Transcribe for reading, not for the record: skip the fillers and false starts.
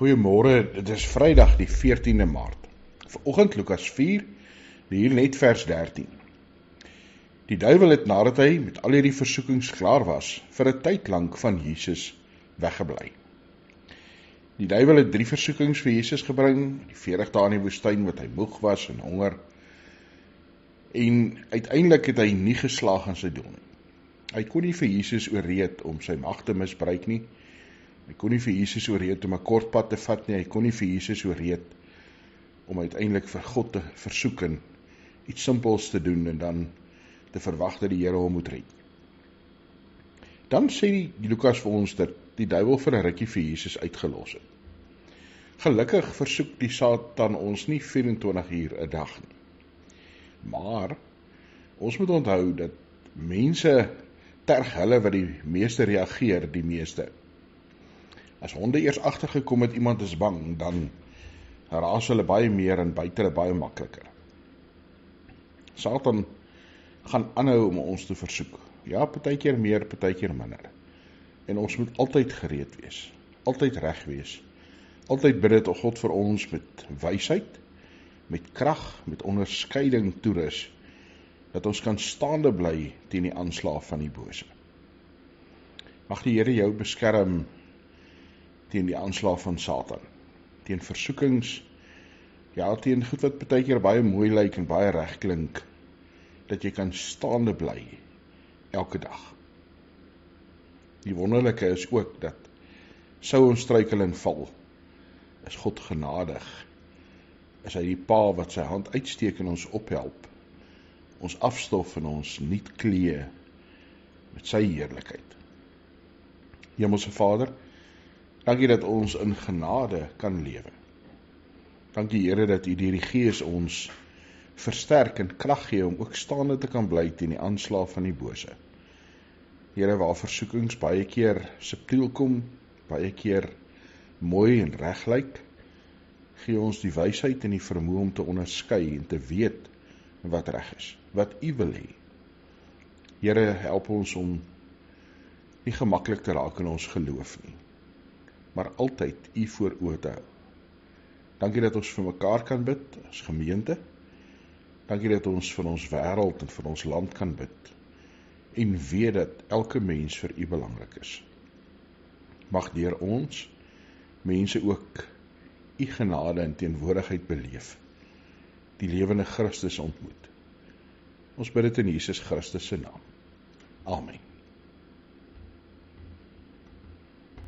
Goeiemôre, dit is Vrydag die 14de Maart. Vanoggend Lukas 4, hier net vers 13. Die duiwel het nadat hy met al hierdie versoekings klaar was, vir 'n tyd lank van Jesus weggebly. Die duiwel het 3 versoekings vir Jesus gebring, die 40 dae in die woestyn wat hy moeg was en honger, en uiteindelik het hy nie geslaag in sy doel nie. Hy kon nie vir Jesus oorreed om sy mag te misbruik nie. Hy kon nie vir Jesus oorreed om 'n kort pad te vat nie. Hy kon nie vir Jesus oorreed om uiteindelik vir God te versoek en iets simpels te doen en dan te verwag dat die Here hom moet red. Dan sê die Lukas vir ons dat die duiwel vir 'n rukkie vir Jesus uitgelos het. Gelukkig versoek die Satan ons nie 24 uur 'n dag nie. Maar ons moet onthou dat mense terg hulle wat die meeste reageer, die meeste. As honde eers agtergekom het iemand is bang, dan raas hulle baie meer en byt hulle baie makliker. Satan gaan aanhou om ons te versoek. Ja, partykeer meer, partykeer minder. En ons moet altyd gereed wees, altyd reg wees, altyd bid dat God vir ons met wysheid, met krag, met onderskeiding toerus, dat ons kan staande bly teen die aanslag van die bose. Mag die Here jou beskerm teen die aanslag van Satan, teen versoekings, ja, teen goed wat partykeer baie mooi lyk en baie reg klink, dat jy kan staande bly elke dag. Die wonderlike is ook dat sou ons struikel en val, is God genadig, is hy die Pa wat sy hand uitsteek en ons ophelp, ons afstof en ons nuut klee met sy heerlikheid. Hemelse Vader, dankie dat ons in genade kan lewe. Dankie Here dat U deur die Gees ons versterk en krag gee om ook staande te kan bly teen die aanslag van die bose. Here, waar versoekings baie keer subtiel kom, baie keer mooi en reg lyk, gee ons die wysheid en die vermoë om te onderskei en te weet wat reg is, wat U wil hê. Here, help ons om nie gemaklik te raak in ons geloof nie, maar altyd U voor oë te hou. Dankie dat ons vir mekaar kan bid, as gemeente. Dankie dat ons vir ons wêreld en vir ons land kan bid, en weet dat elke mens vir U belangrik is. Mag deur ons mense ook U genade en teenwoordigheid beleef, die lewende Christus ontmoet. Ons bid dit in Jesus Christus se naam. Amen.